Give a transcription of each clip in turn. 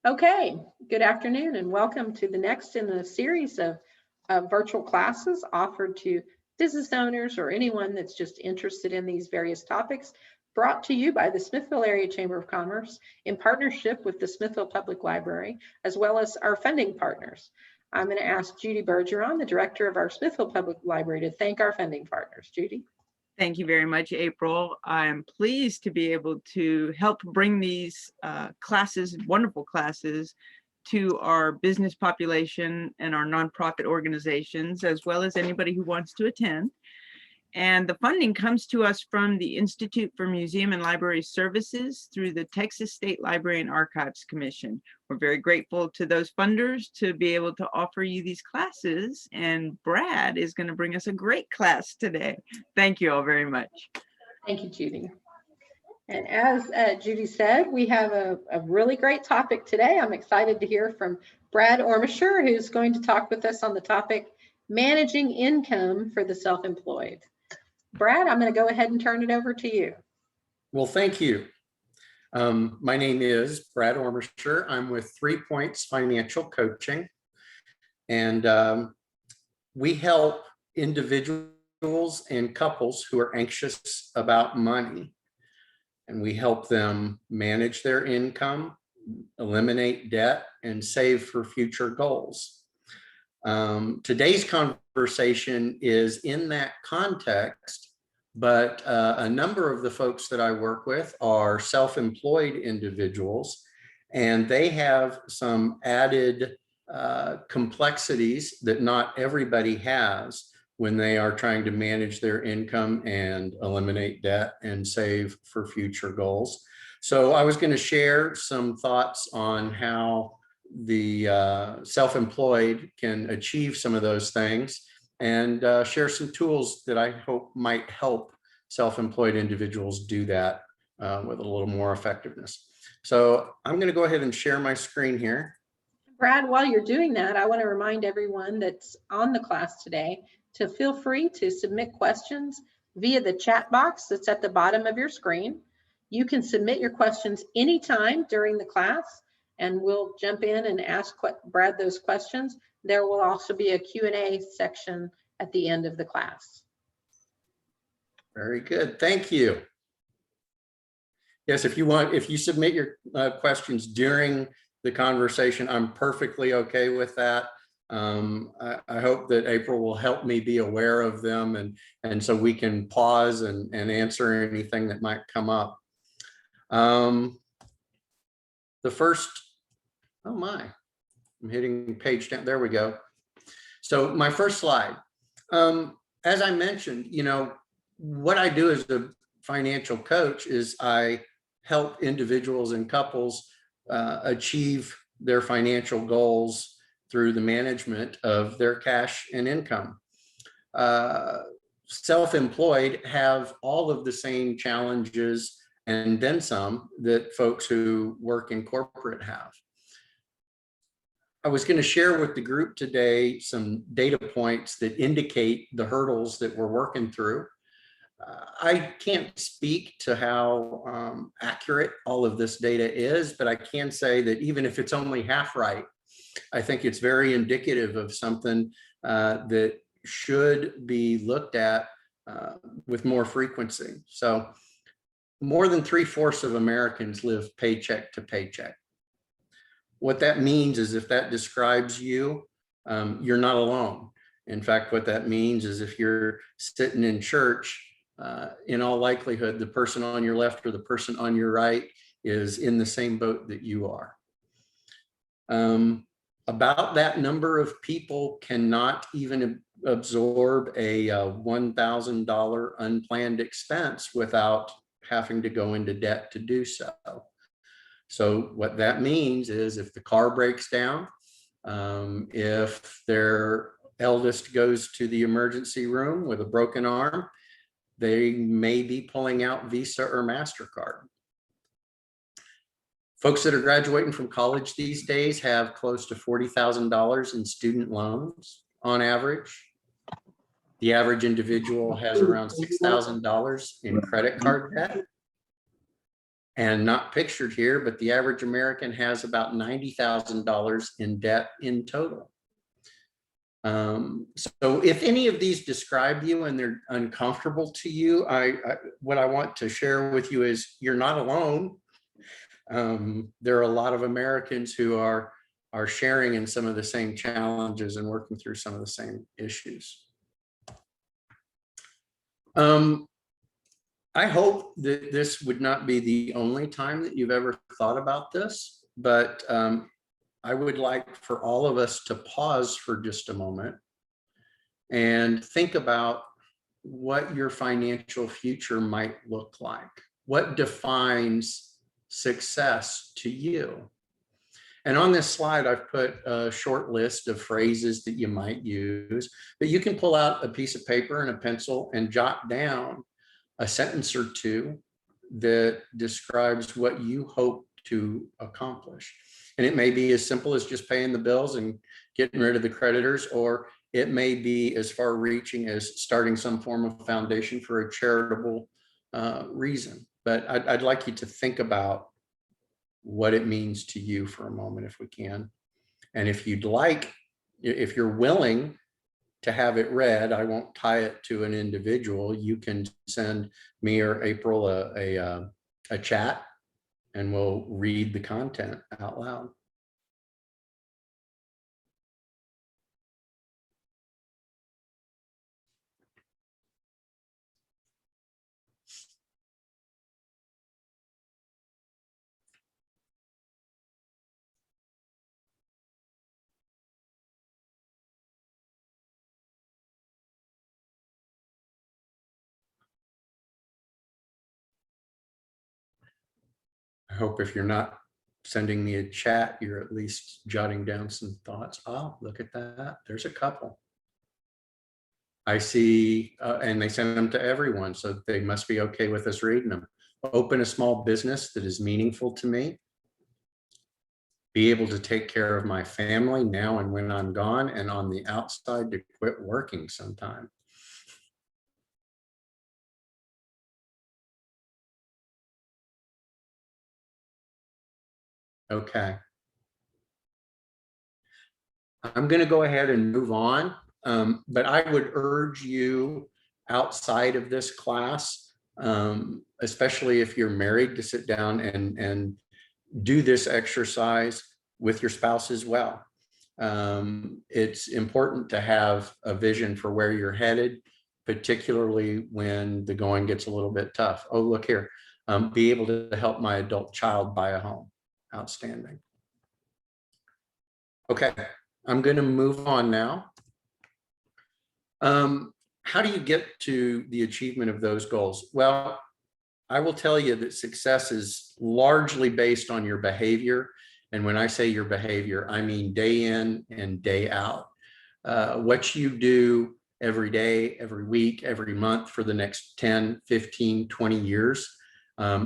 Okay, good afternoon and welcome to the next in a series of virtual classes offered to business owners or anyone that's just interested in these various topics, brought to you by the Smithville Area Chamber of Commerce in partnership with the Smithville Public Library, as well as our funding partners. I'm going to ask Judy Bergeron, the director of our Smithville Public Library, to thank our funding partners. Judy. Thank you very much, April. I'm pleased to be able to help bring these classes, wonderful classes, to our business population and our nonprofit organizations, as well as anybody who wants to attend. And the funding comes to us from the Institute for Museum and Library Services through the Texas State Library and Archives Commission. We're very grateful to those funders to be able to offer you these classes. And Brad is going to bring us a great class today. Thank you all very much. Thank you, Judy. And as Judy said, we have a really great topic today. I'm excited to hear from Brad Ormischer, who's going to talk with us on the topic, managing income for the self-employed. Brad, I'm going to go ahead and turn it over to you. Well, thank you. My name is Brad Ormischer. I'm with 3 Points Financial Coaching, and we help individuals and couples who are anxious about money, and we help them manage their income, eliminate debt, and save for future goals. Today's conversation is in that context, but a number of the folks that I work with are self-employed individuals, and they have some added complexities that not everybody has when they are trying to manage their income and eliminate debt and save for future goals. So I was going to share some thoughts on how the self-employed can achieve some of those things, and share some tools that I hope might help self-employed individuals do that with a little more effectiveness. So I'm going to go ahead and share my screen here. Brad, while you're doing that, I want to remind everyone that's on the class today to feel free to submit questions via the chat box that's at the bottom of your screen. You can submit your questions anytime during the class, and we'll jump in and ask Brad those questions. There will also be a Q&A section at the end of the class. Very good, thank you. Yes, if you submit your questions during the conversation, I'm perfectly okay with that. I hope that April will help me be aware of them, and so we can pause and answer anything that might come up. The first, oh my, I'm hitting page down, there we go. So my first slide, as I mentioned, you know, what I do as a financial coach is I help individuals and couples achieve their financial goals through the management of their cash and income. Self-employed have all of the same challenges and then some that folks who work in corporate have. I was going to share with the group today some data points that indicate the hurdles that we're working through. I can't speak to how accurate all of this data is, but I can say that even if it's only half right, I think it's very indicative of something that should be looked at with more frequency. So more than 3/4 of Americans live paycheck to paycheck. What that means is if that describes you, you're not alone. In fact, what that means is if you're sitting in church, in all likelihood, the person on your left or the person on your right is in the same boat that you are. About that number of people cannot even absorb a $1,000 unplanned expense without having to go into debt to do so. So what that means is if the car breaks down, if their eldest goes to the emergency room with a broken arm, they may be pulling out Visa or MasterCard. Folks that are graduating from college these days have close to $40,000 in student loans on average. The average individual has around $6,000 in credit card debt. And not pictured here, but the average American has about $90,000 in debt in total. So if any of these describe you and they're uncomfortable to you, what I want to share with you is you're not alone. There are a lot of Americans who are sharing in some of the same challenges and working through some of the same issues. I hope that this would not be the only time that you've ever thought about this, but I would like for all of us to pause for just a moment and think about what your financial future might look like. What defines success to you? And on this slide, I've put a short list of phrases that you might use, but you can pull out a piece of paper and a pencil and jot down a sentence or two that describes what you hope to accomplish. And it may be as simple as just paying the bills and getting rid of the creditors, or it may be as far reaching as starting some form of foundation for a charitable reason. But I'd like you to think about what it means to you for a moment, if we can. And if you'd like, if you're willing to have it read, I won't tie it to an individual. You can send me or April a chat and we'll read the content out loud. I hope if you're not sending me a chat, you're at least jotting down some thoughts. Oh, look at that. There's a couple. I see, and they send them to everyone, so they must be okay with us reading them. Open a small business that is meaningful to me. Be able to take care of my family now and when I'm gone, and on the outside to quit working sometime. Okay. I'm going to go ahead and move on, but I would urge you outside of this class, especially if you're married, to sit down and do this exercise with your spouse as well. It's important to have a vision for where you're headed, particularly when the going gets a little bit tough. Oh, look here. Be able to help my adult child buy a home. Outstanding. Okay, I'm going to move on now. How do you get to the achievement of those goals? Well, I will tell you that success is largely based on your behavior. And when I say your behavior, I mean day in and day out. What you do every day, every week, every month for the next 10, 15, 20 years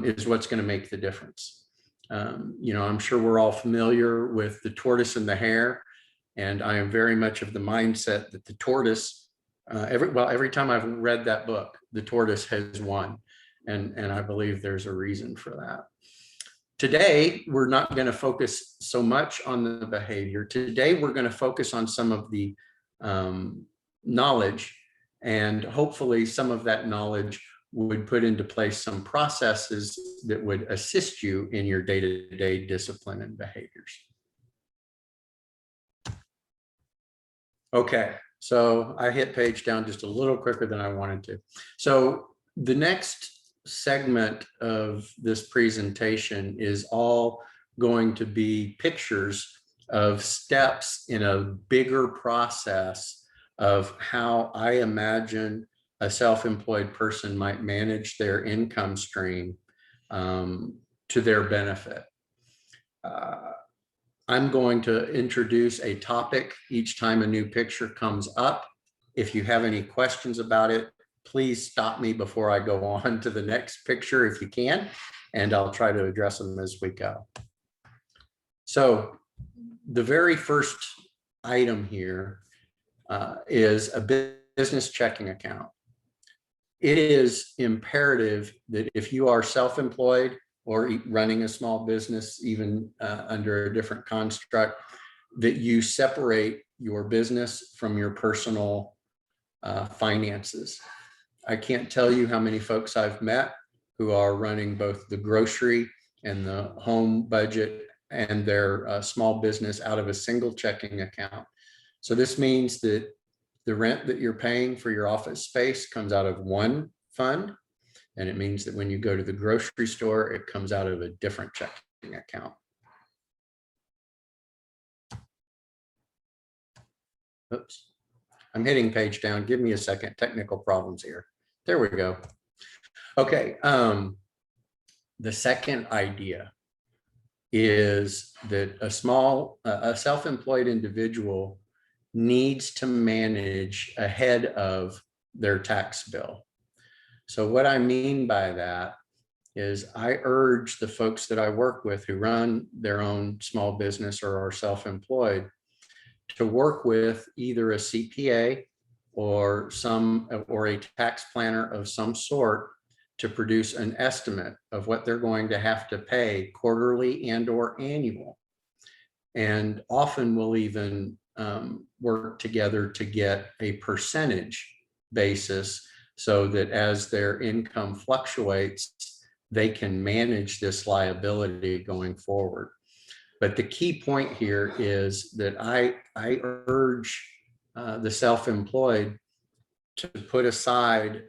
is what's going to make the difference. I'm sure we're all familiar with the tortoise and the hare. And I am very much of the mindset that the tortoise, every time I've read that book, the tortoise has won. And I believe there's a reason for that. Today, we're not going to focus so much on the behavior. Today, we're going to focus on some of the knowledge, and hopefully some of that knowledge would put into place some processes that would assist you in your day-to-day discipline and behaviors. Okay, so I hit page down just a little quicker than I wanted to. So the next segment of this presentation is all going to be pictures of steps in a bigger process of how I imagine a self-employed person might manage their income stream to their benefit. I'm going to introduce a topic each time a new picture comes up. If you have any questions about it, please stop me before I go on to the next picture if you can, and I'll try to address them as we go. So the very first item here is a business checking account. It is imperative that if you are self-employed or running a small business, even under a different construct, that you separate your business from your personal finances. I can't tell you how many folks I've met who are running both the grocery and the home budget and their small business out of a single checking account. So this means that the rent that you're paying for your office space comes out of one fund. And it means that when you go to the grocery store, it comes out of a different checking account. Oops, I'm hitting page down. Give me a second. Technical problems here. There we go. Okay. The second idea is that a self-employed individual needs to manage ahead of their tax bill. So what I mean by that is I urge the folks that I work with who run their own small business or are self-employed to work with either a CPA or a tax planner of some sort to produce an estimate of what they're going to have to pay quarterly and or annual. And often we'll even work together to get a percentage basis so that as their income fluctuates, they can manage this liability going forward. But the key point here is that I urge the self-employed to put aside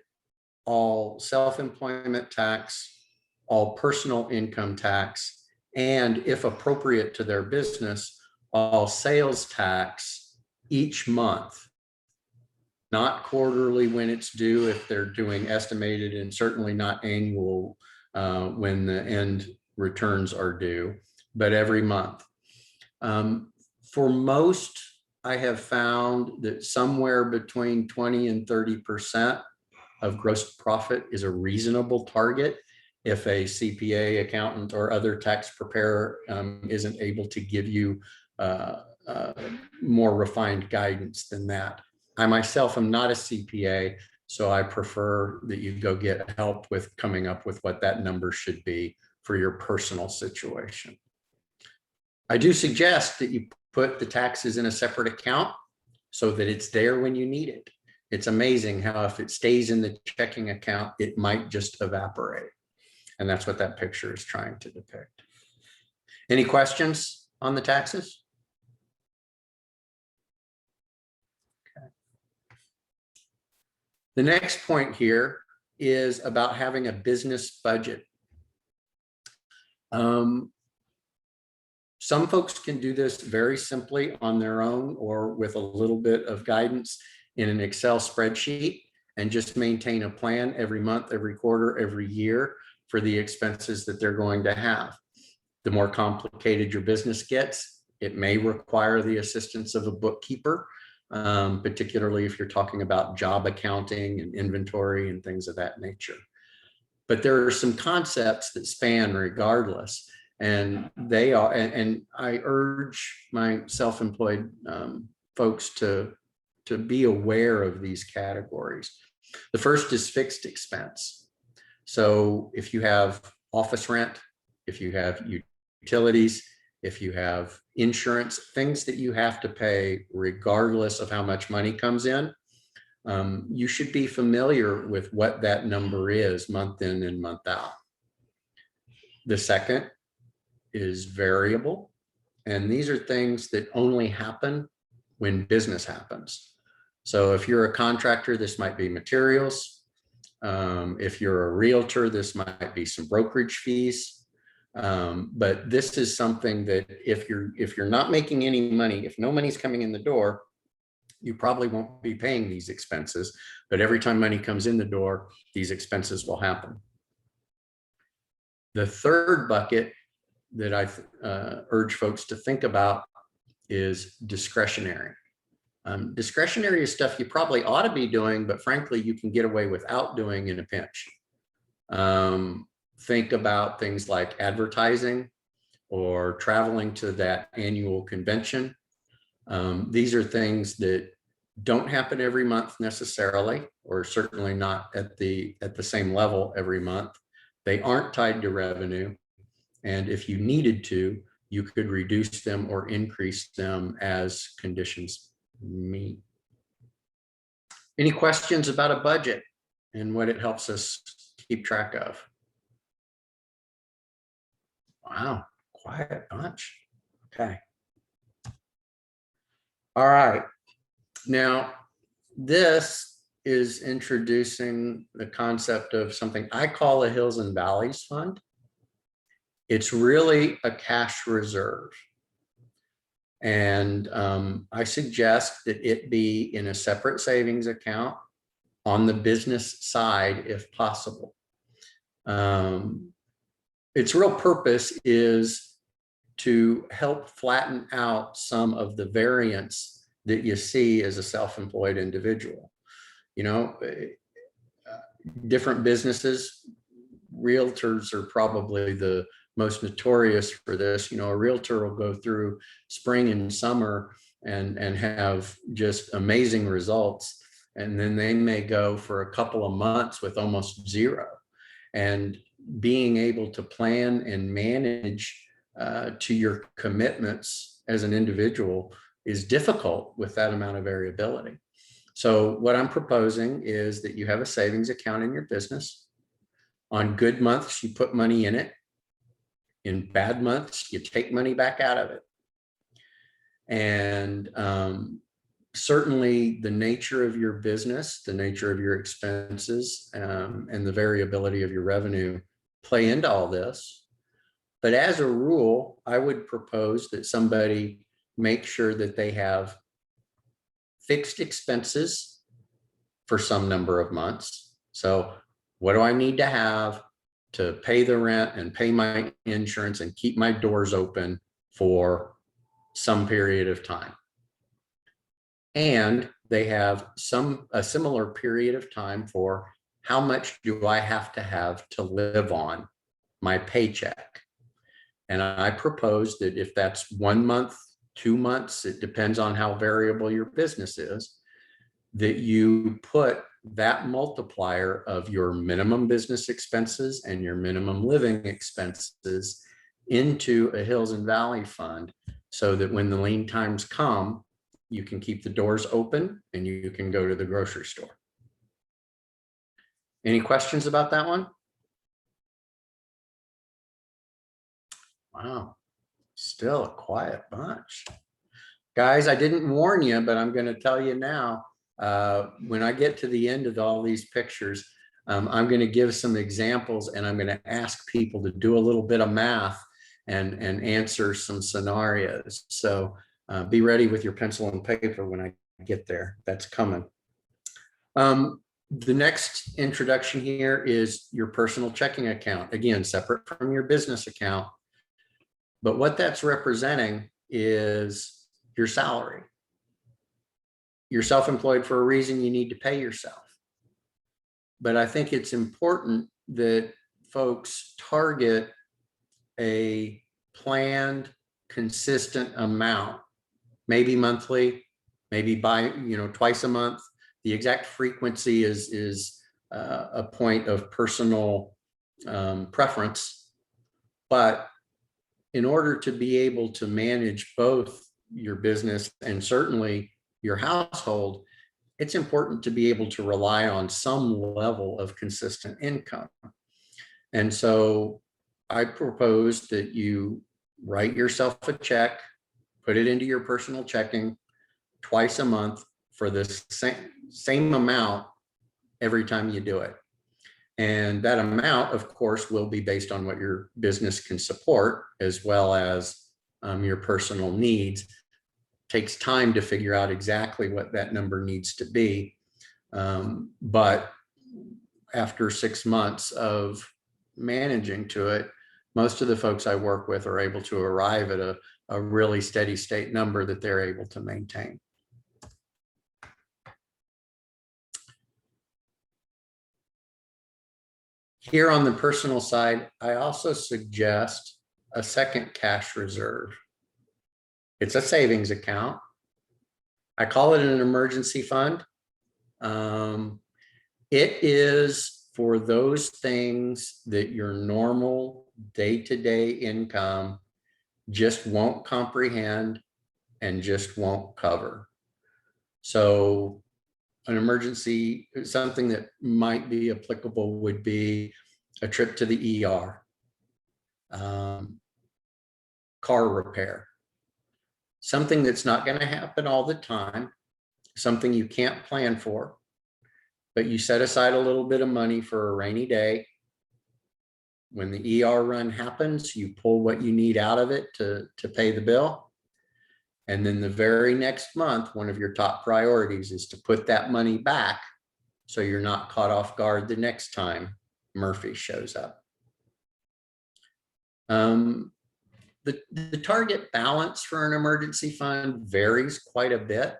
all self-employment tax, all personal income tax, and if appropriate to their business, all sales tax each month. Not quarterly when it's due if they're doing estimated, and certainly not annual when the end returns are due, but every month. For most, I have found that somewhere between 20 and 30% of gross profit is a reasonable target if a CPA, accountant, or other tax preparer isn't able to give you more refined guidance than that. I myself am not a CPA, so I prefer that you go get help with coming up with what that number should be for your personal situation. I do suggest that you put the taxes in a separate account so that it's there when you need it. It's amazing how if it stays in the checking account, it might just evaporate. And that's what that picture is trying to depict. Any questions on the taxes? Okay. The next point here is about having a business budget. Some folks can do this very simply on their own or with a little bit of guidance in an Excel spreadsheet and just maintain a plan every month, every quarter, every year for the expenses that they're going to have. The more complicated your business gets, it may require the assistance of a bookkeeper, particularly if you're talking about job accounting and inventory and things of that nature. But there are some concepts that span regardless. And they are, and I urge my self-employed folks to be aware of these categories. The first is fixed expense. So if you have office rent, if you have utilities, if you have insurance, things that you have to pay regardless of how much money comes in, you should be familiar with what that number is month in and month out. The second is variable. And these are things that only happen when business happens. So if you're a contractor, this might be materials. If you're a realtor, this might be some brokerage fees. But this is something that if you're not making any money, if no money's coming in the door, you probably won't be paying these expenses. But every time money comes in the door, these expenses will happen. The third bucket that I urge folks to think about is discretionary. Discretionary is stuff you probably ought to be doing, but frankly, you can get away without doing in a pinch. Think about things like advertising or traveling to that annual convention. These are things that don't happen every month necessarily, or certainly not at the same level every month. They aren't tied to revenue. And if you needed to, you could reduce them or increase them as conditions meet. Any questions about a budget and what it helps us keep track of? Wow, quiet bunch. Okay. All right. Now, this is introducing the concept of something I call a Hills and Valleys Fund. It's really a cash reserve. And I suggest that it be in a separate savings account on the business side, if possible. Its real purpose is to help flatten out some of the variance that you see as a self-employed individual. You know, different businesses, realtors are probably the most notorious for this. You know, a realtor will go through spring and summer and have just amazing results. And then they may go for a couple of months with almost zero. And being able to plan and manage to your commitments as an individual is difficult with that amount of variability. So what I'm proposing is that you have a savings account in your business. On good months, you put money in it. In bad months, you take money back out of it. And certainly the nature of your business, the nature of your expenses, and the variability of your revenue play into all this. But as a rule, I would propose that somebody make sure that they have fixed expenses for some number of months. So what do I need to have to pay the rent and pay my insurance and keep my doors open for some period of time? And they have a similar period of time for how much do I have to live on my paycheck? And I propose that if that's 1 month, 2 months, it depends on how variable your business is, that you put that multiplier of your minimum business expenses and your minimum living expenses into a Hills and Valley Fund, so that when the lean times come, you can keep the doors open and you can go to the grocery store. Any questions about that one? Wow, still a quiet bunch. Guys, I didn't warn you, but I'm going to tell you now, when I get to the end of all these pictures, I'm going to give some examples and I'm going to ask people to do a little bit of math and answer some scenarios. So be ready with your pencil and paper when I get there. That's coming. The next introduction here is your personal checking account. Again, separate from your business account. But what that's representing is your salary. You're self-employed for a reason. You need to pay yourself. But I think it's important that folks target a planned, consistent amount, maybe monthly, maybe twice a month. The exact frequency is a point of personal preference. But in order to be able to manage both your business and certainly your household, it's important to be able to rely on some level of consistent income. And so I propose that you write yourself a check, put it into your personal checking twice a month for this same amount every time you do it. And that amount, of course, will be based on what your business can support, as well as your personal needs. Takes time to figure out exactly what that number needs to be. But after 6 months of managing to it, most of the folks I work with are able to arrive at a really steady state number that they're able to maintain. Here on the personal side, I also suggest a second cash reserve. It's a savings account. I call it an emergency fund. It is for those things that your normal day-to-day income just won't comprehend and just won't cover. So an emergency, something that might be applicable would be a trip to the ER, car repair, something that's not going to happen all the time, something you can't plan for, but you set aside a little bit of money for a rainy day. When the ER run happens, you pull what you need out of it to pay the bill. And then the very next month, one of your top priorities is to put that money back so you're not caught off guard the next time Murphy shows up. The target balance for an emergency fund varies quite a bit.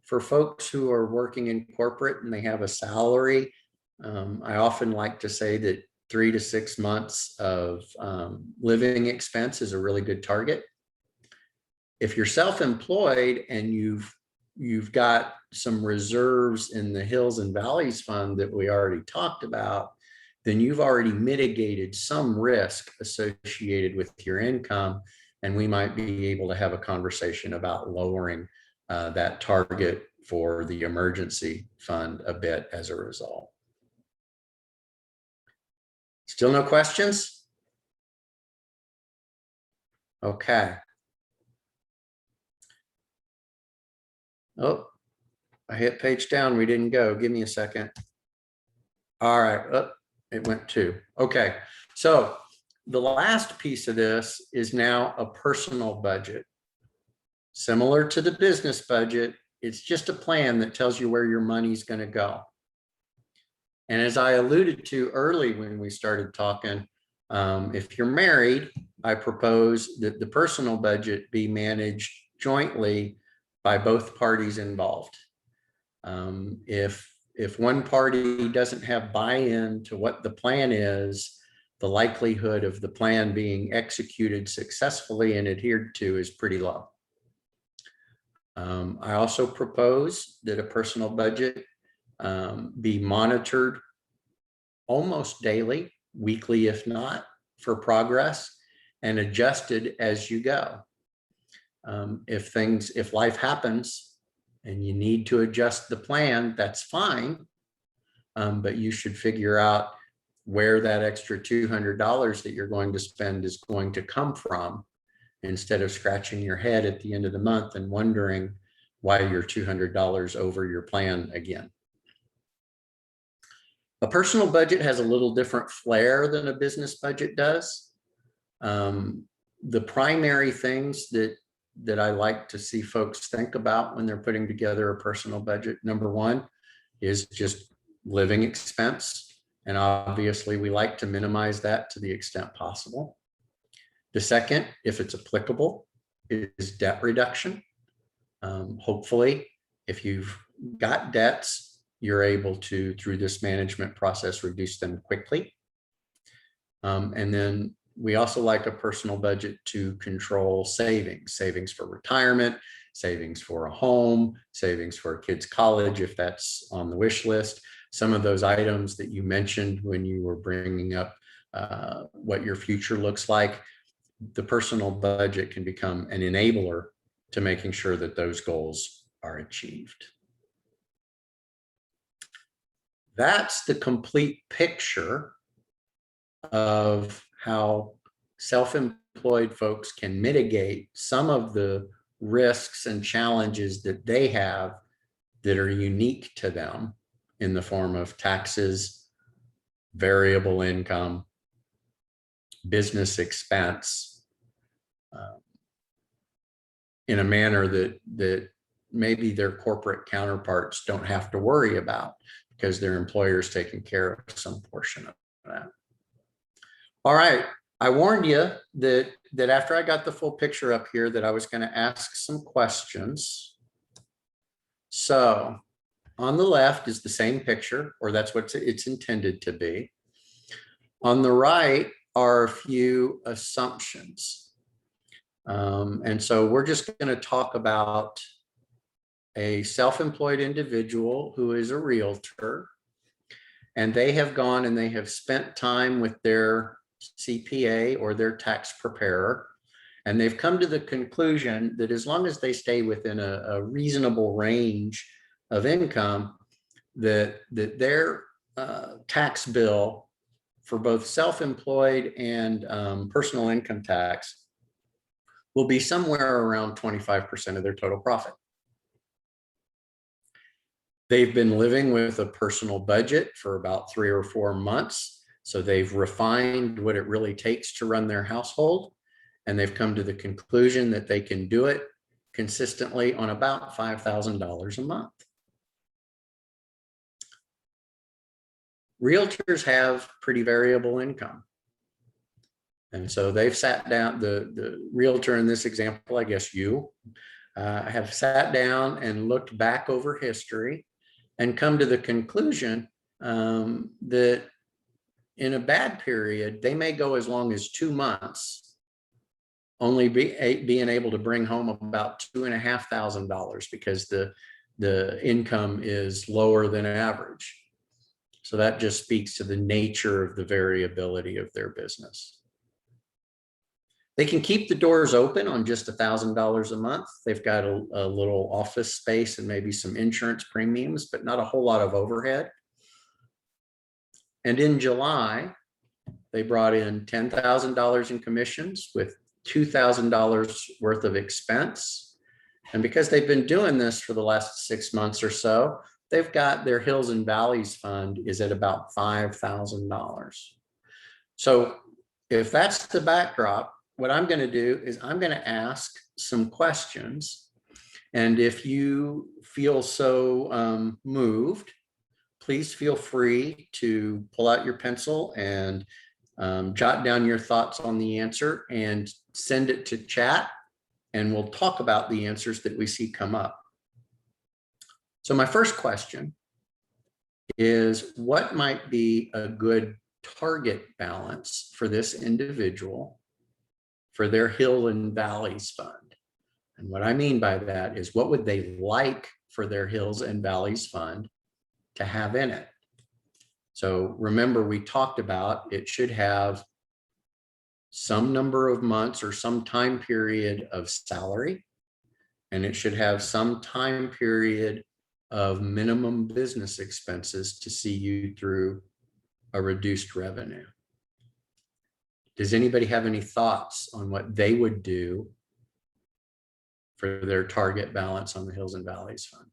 For folks who are working in corporate and they have a salary, I often like to say that 3 to 6 months of living expense is a really good target. If you're self-employed and you've got some reserves in the Hills and Valleys Fund that we already talked about, then you've already mitigated some risk associated with your income, and we might be able to have a conversation about lowering that target for the emergency fund a bit as a result. Still no questions? Okay. Oh, I hit page down. We didn't go. Give me a second. All right. Oh, it went 2. Okay. So the last piece of this is now a personal budget. Similar to the business budget, it's just a plan that tells you where your money's going to go. And as I alluded to early when we started talking, if you're married, I propose that the personal budget be managed jointly by both parties involved. If one party doesn't have buy-in to what the plan is, the likelihood of the plan being executed successfully and adhered to is pretty low. I also propose that a personal budget be monitored almost daily, weekly if not, for progress, and adjusted as you go. If life happens and you need to adjust the plan, that's fine. But you should figure out where that extra $200 that you're going to spend is going to come from, instead of scratching your head at the end of the month and wondering why you're $200 over your plan again. A personal budget has a little different flair than a business budget does. The primary things that I like to see folks think about when they're putting together a personal budget, number one, is just living expense. And obviously we like to minimize that to the extent possible. The second, if it's applicable, is debt reduction. Hopefully, if you've got debts, you're able to, through this management process, reduce them quickly. And then we also like a personal budget to control savings for retirement, savings for a home, savings for a kid's college, if that's on the wish list. Some of those items that you mentioned when you were bringing up what your future looks like, the personal budget can become an enabler to making sure that those goals are achieved. That's the complete picture of how self-employed folks can mitigate some of the risks and challenges that they have that are unique to them in the form of taxes, variable income, business expense, in a manner that maybe their corporate counterparts don't have to worry about because their employer's taking care of some portion of that. All right, I warned you that after I got the full picture up here that I was going to ask some questions. So on the left is the same picture, or that's what it's intended to be. On the right are a few assumptions. And so we're just going to talk about a self-employed individual who is a realtor, and they have gone and they have spent time with their CPA or their tax preparer. And they've come to the conclusion that as long as they stay within a reasonable range of income, that their tax bill for both self-employed and personal income tax will be somewhere around 25% of their total profit. They've been living with a personal budget for about 3 or 4 months. So they've refined what it really takes to run their household. And they've come to the conclusion that they can do it consistently on about $5,000 a month. Realtors have pretty variable income. And so they've sat down, the realtor in this example, I guess you, have sat down and looked back over history and come to the conclusion that in a bad period, they may go as long as 2 months, only being able to bring home about $2,500 because the income is lower than average. So that just speaks to the nature of the variability of their business. They can keep the doors open on just $1,000 a month. They've got a little office space and maybe some insurance premiums, but not a whole lot of overhead. And in July, they brought in $10,000 in commissions with $2,000 worth of expense. And because they've been doing this for the last 6 months or so, they've got their Hills and Valleys fund is at about $5,000. So if that's the backdrop, what I'm going to do is I'm going to ask some questions. And if you feel so moved, please feel free to pull out your pencil and jot down your thoughts on the answer and send it to chat. And we'll talk about the answers that we see come up. So my first question is, what might be a good target balance for this individual for their Hill and Valleys fund? And what I mean by that is, what would they like for their Hills and Valleys fund to have in it? So remember, we talked about it should have some number of months or some time period of salary, and it should have some time period of minimum business expenses to see you through a reduced revenue. Does anybody have any thoughts on what they would do for their target balance on the Hills and Valleys fund?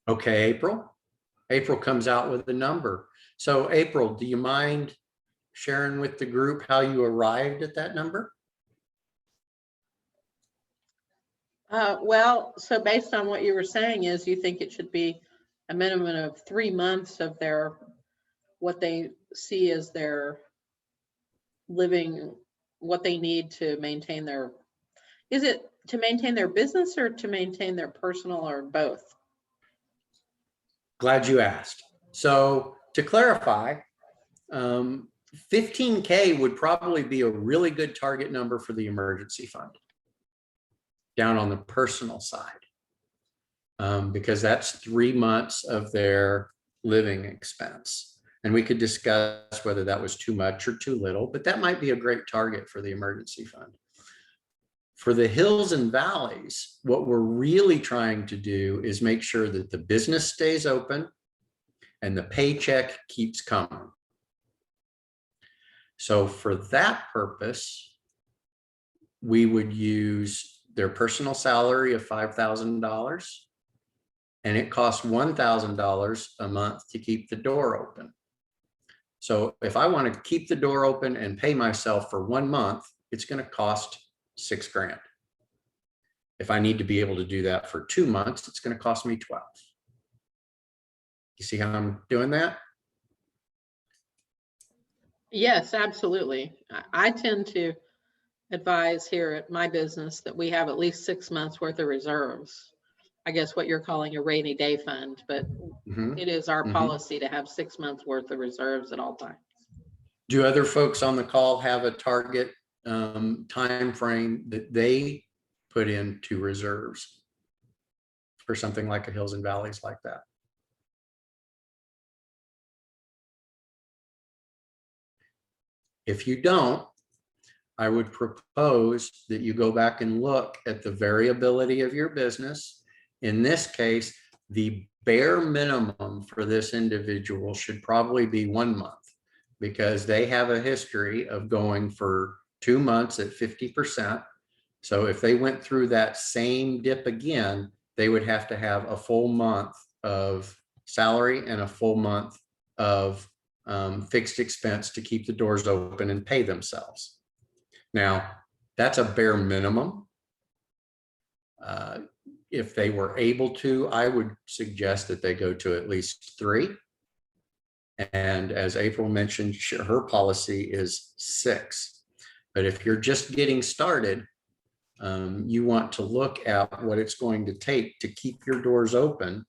Okay, April. April comes out with a number. So April, do you mind sharing with the group how you arrived at that number? Well, so based on what you were saying is you think it should be a minimum of 3 months of their, what they see as their living, what they need to maintain their, is it to maintain their business or to maintain their personal, or both? Glad you asked. So to clarify, 15K would probably be a really good target number for the emergency fund down on the personal side, because that's 3 months of their living expense. And we could discuss whether that was too much or too little, but that might be a great target for the emergency fund. For the Hills and Valleys, what we're really trying to do is make sure that the business stays open and the paycheck keeps coming. So for that purpose, we would use their personal salary of $5,000, and it costs $1,000 a month to keep the door open. So if I want to keep the door open and pay myself for 1 month, it's going to cost $6 grand. If I need to be able to do that for 2 months, it's going to cost me 12. You see how I'm doing that? Yes, absolutely. I tend to advise here at my business that we have at least 6 months worth of reserves. I guess what you're calling a rainy day fund, but it is our policy to have 6 months worth of reserves at all times. Do other folks on the call have a target time frame that they put into reserves for something like a Hills and Valleys like that. If you don't, I would propose that you go back and look at the variability of your business. In this case, the bare minimum for this individual should probably be 1 month, because they have a history of going for 2 months at 50%. So if they went through that same dip again, they would have to have a full month of salary and a full month of fixed expense to keep the doors open and pay themselves. Now, that's a bare minimum. If they were able to, I would suggest that they go to at least 3. And as April mentioned, her policy is 6. But if you're just getting started, you want to look at what it's going to take to keep your doors open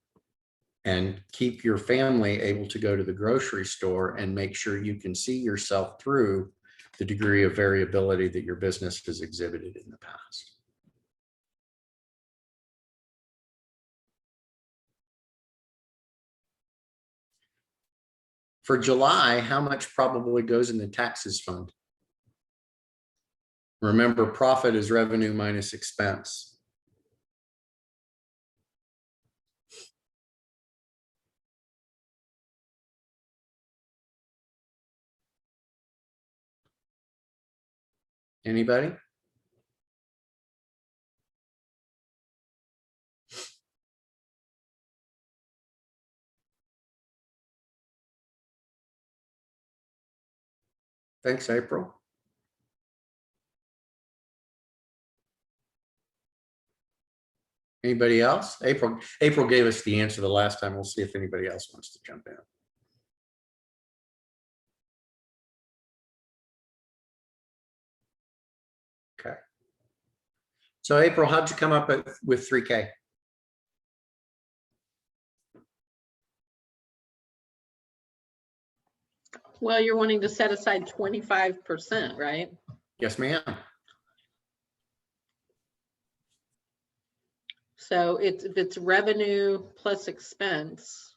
and keep your family able to go to the grocery store and make sure you can see yourself through the degree of variability that your business has exhibited in the past. For July, how much probably goes in the taxes fund? Remember, profit is revenue minus expense. Anybody? Thanks, April. Anybody else? April gave us the answer the last time. We'll see if anybody else wants to jump in. Okay. So April, how'd you come up with 3K? Well, you're wanting to set aside 25%, right? Yes, ma'am. So if it's revenue plus expense,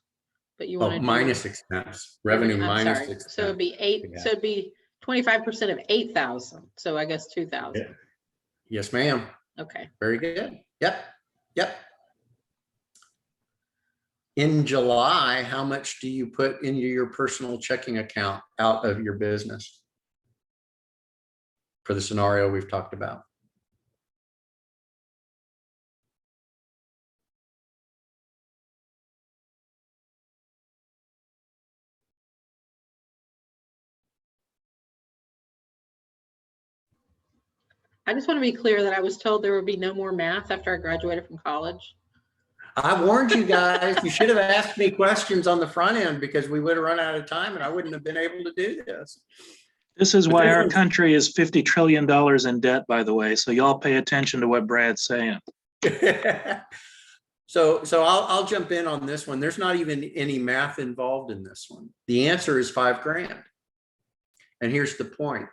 but you want Oh, to minus expense, revenue I'm minus sorry. expense. So it'd be 8. Yeah. So it'd be 25% of 8,000. So I guess 2,000. Yeah. Yes, ma'am. Okay. Very good. Yep. Yep. In July, how much do you put into your personal checking account out of your business for the scenario we've talked about? I just want to be clear that I was told there would be no more math after I graduated from college. I warned you guys. You should have asked me questions on the front end, because we would have run out of time and I wouldn't have been able to do this. This is But why this our is- country is $50 trillion in debt, by the way. So y'all pay attention to what Brad's saying. So I'll jump in on this one. There's not even any math involved in this one. The answer is $5,000. And here's the point.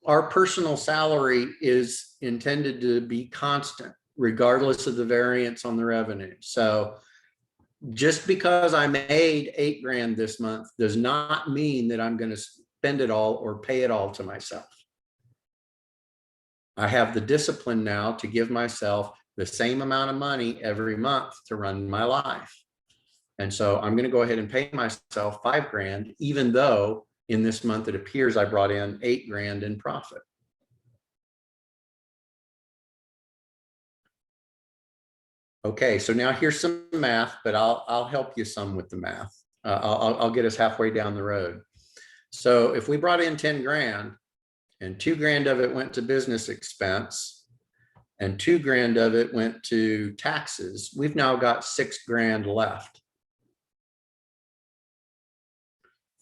Our personal salary is intended to be constant, regardless of the variance on the revenue. So just because I made $8,000 this month does not mean that I'm going to spend it all or pay it all to myself. I have the discipline now to give myself the same amount of money every month to run my life. And so I'm going to go ahead and pay myself $5,000, even though in this month it appears I brought in $8,000 in profit. Okay, so now here's some math, but I'll help you some with the math. I'll get us halfway down the road. So if we brought in 10 grand and 2 grand of it went to business expense and 2 grand of it went to taxes, we've now got 6 grand left.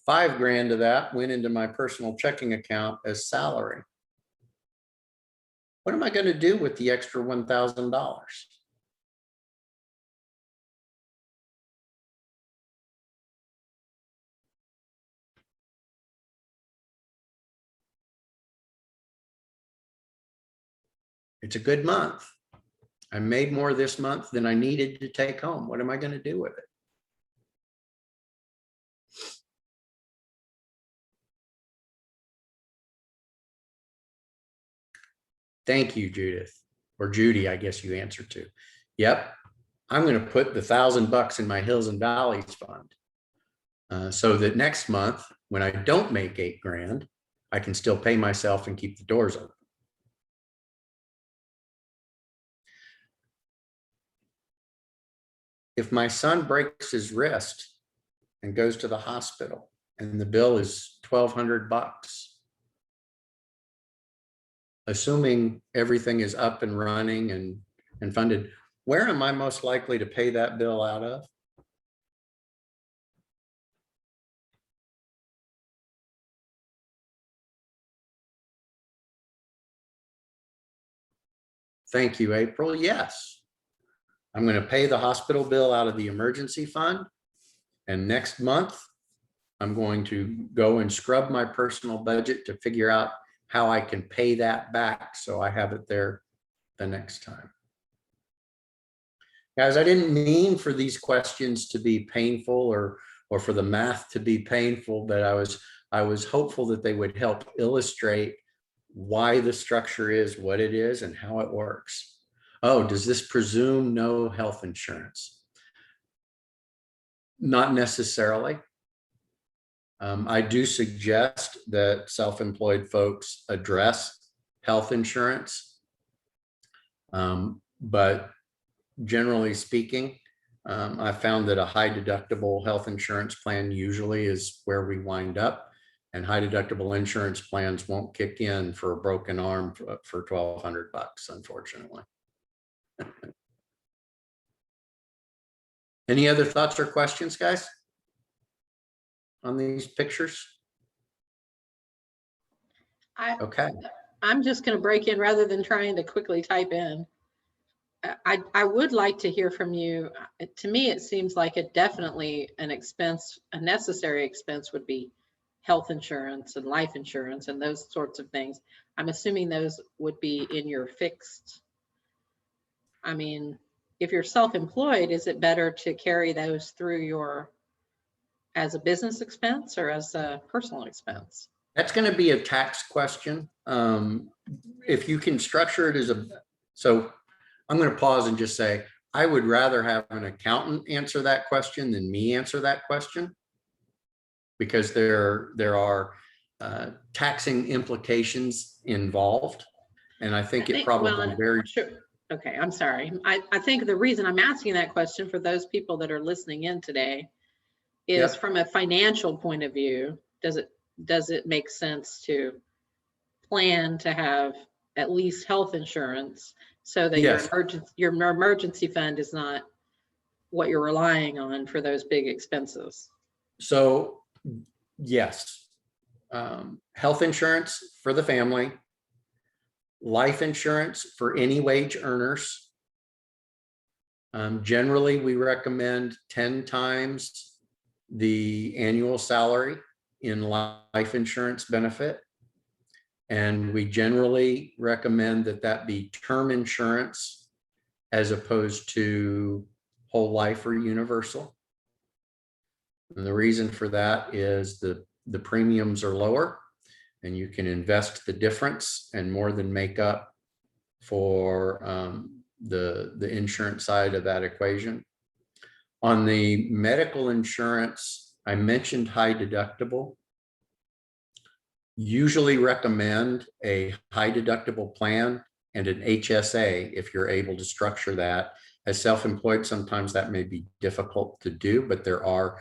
5 grand of that went into my personal checking account as salary. What am I going to do with the extra $1,000? It's a good month. I made more this month than I needed to take home. What am I going to do with it? Thank you, Judith, or Judy, I guess you answered to. Yep, I'm going to put the $1,000 in my Hills and Valleys fund, so that next month, when I don't make $8,000, I can still pay myself and keep the doors open. If my son breaks his wrist and goes to the hospital and the bill is $1,200, assuming everything is up and running and funded, where am I most likely to pay that bill out of? Thank you, April. Yes. I'm going to pay the hospital bill out of the emergency fund. And next month, I'm going to go and scrub my personal budget to figure out how I can pay that back so I have it there the next time. Guys, I didn't mean for these questions to be painful or for the math to be painful, but I was hopeful that they would help illustrate why the structure is what it is and how it works. Oh, does this presume no health insurance? Not necessarily. I do suggest that self-employed folks address health insurance. But generally speaking, I found that a high deductible health insurance plan usually is where we wind up, and high deductible insurance plans won't kick in for a broken arm for $1,200, unfortunately. Any other thoughts or questions, guys, on these pictures? Okay. I'm just going to break in rather than trying to quickly type in. I would like to hear from you. To me, it seems like it definitely an expense, a necessary expense would be health insurance and life insurance and those sorts of things. I'm assuming those would be in your fixed. I mean, if you're self-employed, is it better to carry those through your, as a business expense or as a personal expense? That's going to be a tax question. If you can structure it as so I'm going to pause and just say, I would rather have an accountant answer that question than me answer that question, because there are taxing implications involved. And I think it probably very. Sure. Okay, I'm sorry. I think the reason I'm asking that question for those people that are listening in today is from a financial point of view, does it make sense to plan to have at least health insurance so that your emergency fund is not what you're relying on for those big expenses? So yes, health insurance for the family, life insurance for any wage earners. Generally, we recommend 10 times the annual salary in life insurance benefit. And we generally recommend that be term insurance as opposed to whole life or universal. And the reason for that is the premiums are lower and you can invest the difference and more than make up for the insurance side of that equation. On the medical insurance, I mentioned high deductible. Usually recommend a high deductible plan and an HSA if you're able to structure that. As self-employed, sometimes that may be difficult to do, but there are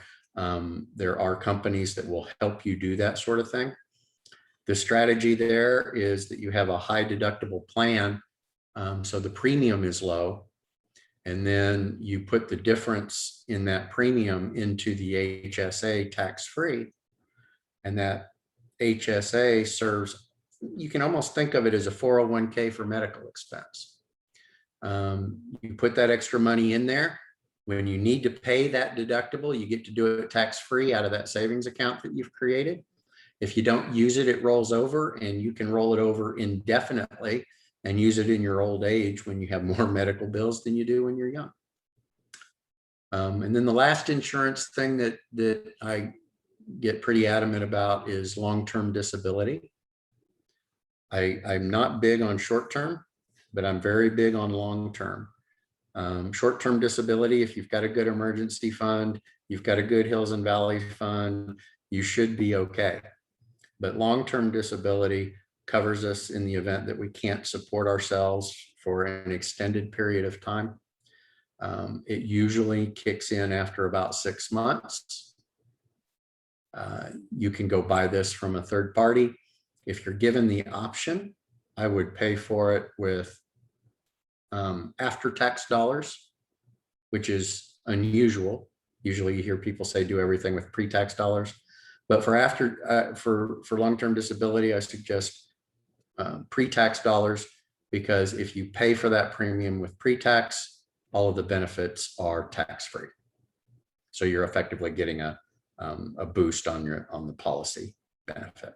companies that will help you do that sort of thing. The strategy there is that you have a high deductible plan, so the premium is low, and then you put the difference in that premium into the HSA tax-free, and that HSA serves, you can almost think of it as a 401k for medical expense. You put that extra money in there. When you need to pay that deductible, you get to do it tax-free out of that savings account that you've created. If you don't use it, it rolls over, and you can roll it over indefinitely and use it in your old age when you have more medical bills than you do when you're young. And then the last insurance thing that I get pretty adamant about is long-term disability. I'm not big on short-term, but I'm very big on long-term. Short-term disability, if you've got a good emergency fund, you've got a good Hills and Valleys fund, you should be okay. But long-term disability covers us in the event that we can't support ourselves for an extended period of time. It usually kicks in after about 6 months. You can go buy this from a third party. If you're given the option, I would pay for it with after-tax dollars, which is unusual. Usually you hear people say do everything with pre-tax dollars, but for long-term disability, I suggest pre-tax dollars, because if you pay for that premium with pre-tax, all of the benefits are tax-free. So you're effectively getting a boost on the policy benefit.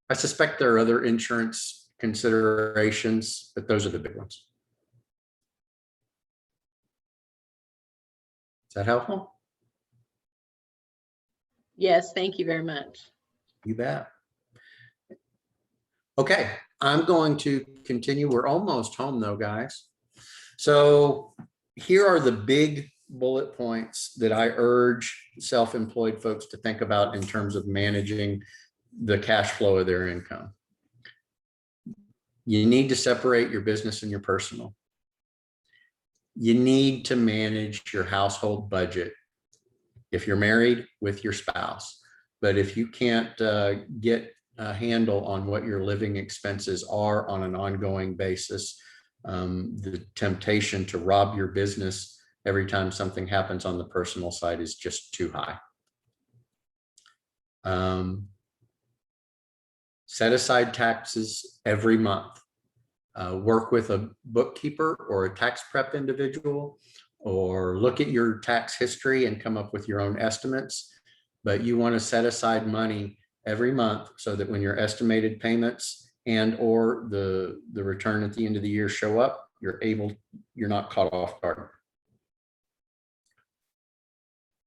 I suspect there are other insurance considerations, but those are the big ones. Is that helpful? Yes, thank you very much. You bet. Okay, I'm going to continue. We're almost home though, guys. So here are the big bullet points that I urge self-employed folks to think about in terms of managing the cash flow of their income. You need to separate your business and your personal. You need to manage your household budget if you're married with your spouse. But if you can't get a handle on what your living expenses are on an ongoing basis, the temptation to rob your business every time something happens on the personal side is just too high. Set aside taxes every month. Work with a bookkeeper or a tax prep individual, or look at your tax history and come up with your own estimates. But you want to set aside money every month so that when your estimated payments and or the return at the end of the year show up, you're not caught off guard.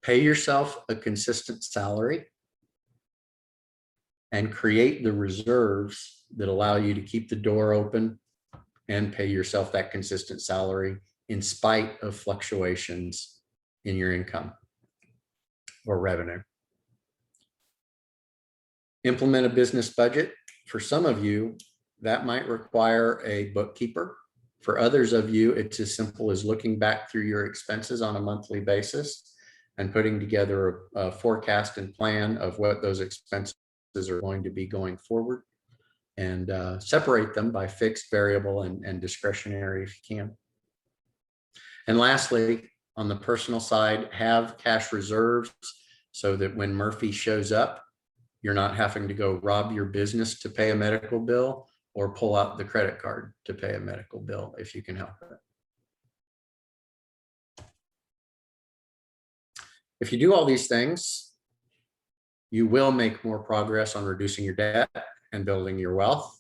Pay yourself a consistent salary and create the reserves that allow you to keep the door open and pay yourself that consistent salary in spite of fluctuations in your income or revenue. Implement a business budget. For some of you, that might require a bookkeeper. For others of you, it's as simple as looking back through your expenses on a monthly basis and putting together a forecast and plan of what those expenses are going to be going forward, and separate them by fixed, variable, and discretionary if you can. And lastly, on the personal side, have cash reserves so that when Murphy shows up, you're not having to go rob your business to pay a medical bill or pull out the credit card to pay a medical bill if you can help it. If you do all these things, you will make more progress on reducing your debt and building your wealth.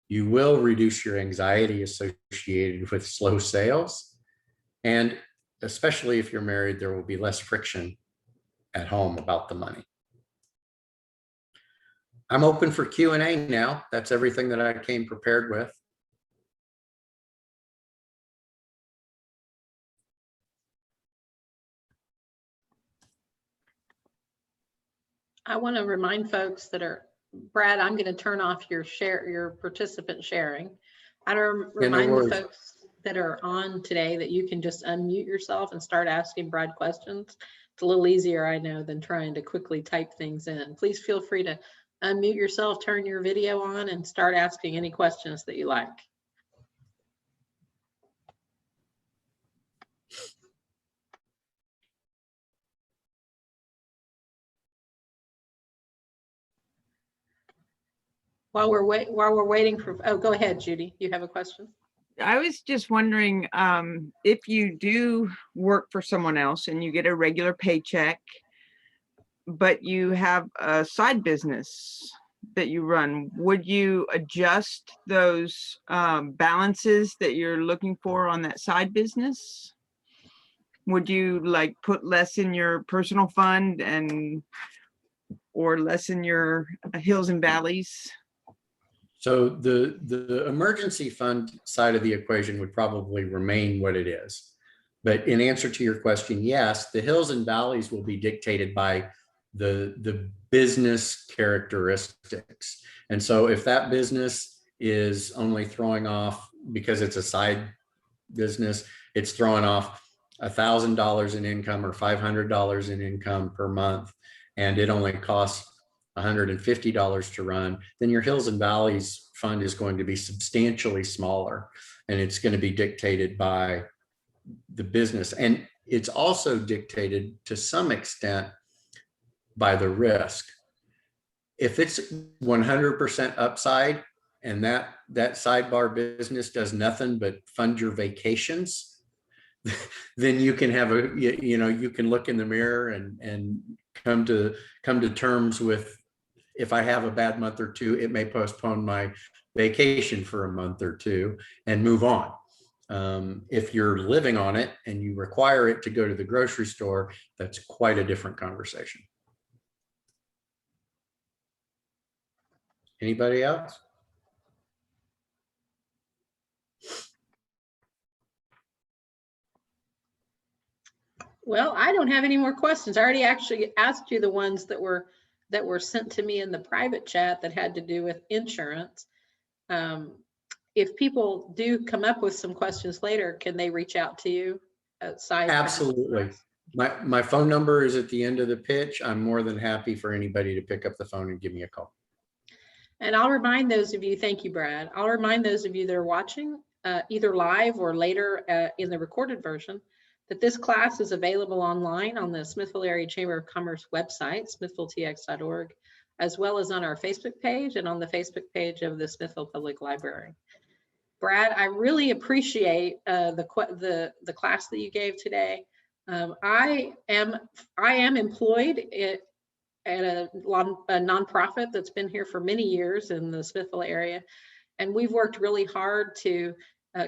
You will reduce your anxiety associated with slow sales. And especially if you're married, there will be less friction at home about the money. I'm open for Q&A now. That's everything that I came prepared with. I want to remind folks that are, Brad, I'm going to turn off your participant sharing. I remind the folks that are on today that you can just unmute yourself and start asking Brad questions. It's a little easier, I know, than trying to quickly type things in. Please feel free to unmute yourself, turn your video on, and start asking any questions that you like. While we're waiting for, oh, go ahead, Judy. You have a question? I was just wondering, if you do work for someone else and you get a regular paycheck, but you have a side business, that you run, would you adjust those balances that you're looking for on that side business? Would you like put less in your personal fund or less in your hills and valleys? So the emergency fund side of the equation would probably remain what it is. But in answer to your question, yes, the hills and valleys will be dictated by the business characteristics. And so if that business is only throwing off, because it's a side business, it's throwing off $1,000 in income or $500 in income per month, and it only costs $150 to run, then your hills and valleys fund is going to be substantially smaller, and it's going to be dictated by the business. And it's also dictated to some extent by the risk. If it's 100% upside and that sidebar business does nothing but fund your vacations, then you can have you can look in the mirror and come to terms with, if I have a bad month or two, it may postpone my vacation for a month or two and move on. If you're living on it and you require it to go to the grocery store, that's quite a different conversation. Anybody else? Well, I don't have any more questions. I already actually asked you the ones that were sent to me in the private chat that had to do with insurance. If people do come up with some questions later, can they reach out to you? Absolutely. My phone number is at the end of the pitch. I'm more than happy for anybody to pick up the phone and give me a call. And I'll remind those of you, thank you, Brad. I'll remind those of you that are watching either live or later in the recorded version, that this class is available online on the Smithville Area Chamber of Commerce website, smithvilletx.org, as well as on our Facebook page and on the Facebook page of the Smithville Public Library. Brad, I really appreciate the class that you gave today. I am employed at a nonprofit that's been here for many years in the Smithville area, and we've worked really hard to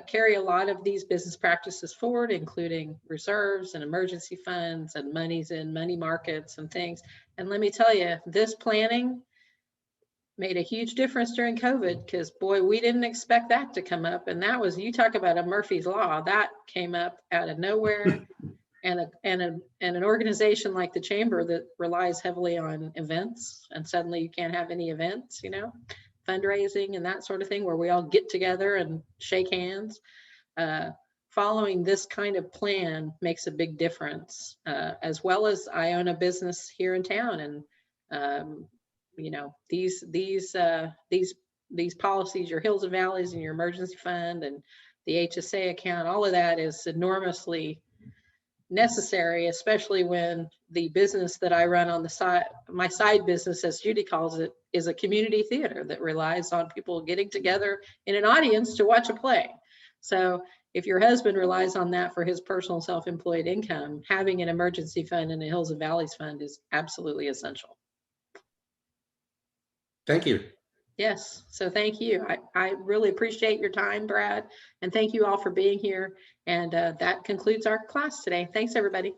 carry a lot of these business practices forward, including reserves and emergency funds and monies in money markets and things. And let me tell you, this planning made a huge difference during COVID, because boy, we didn't expect that to come up. And that was, you talk about a Murphy's Law, that came up out of nowhere. And an organization like the Chamber that relies heavily on events, and suddenly you can't have any events, fundraising and that sort of thing, where we all get together and shake hands. Following this kind of plan makes a big difference, as well as I own a business here in town, and these policies, your hills and valleys and your emergency fund and the HSA account, all of that is enormously necessary, especially when the business that I run on the side, my side business, as Judy calls it, is a community theater that relies on people getting together in an audience to watch a play. So if your husband relies on that for his personal self-employed income, having an emergency fund and a Hills and Valleys fund is absolutely essential. Thank you. Yes, so thank you. I really appreciate your time, Brad, and thank you all for being here. And that concludes our class today. Thanks, everybody.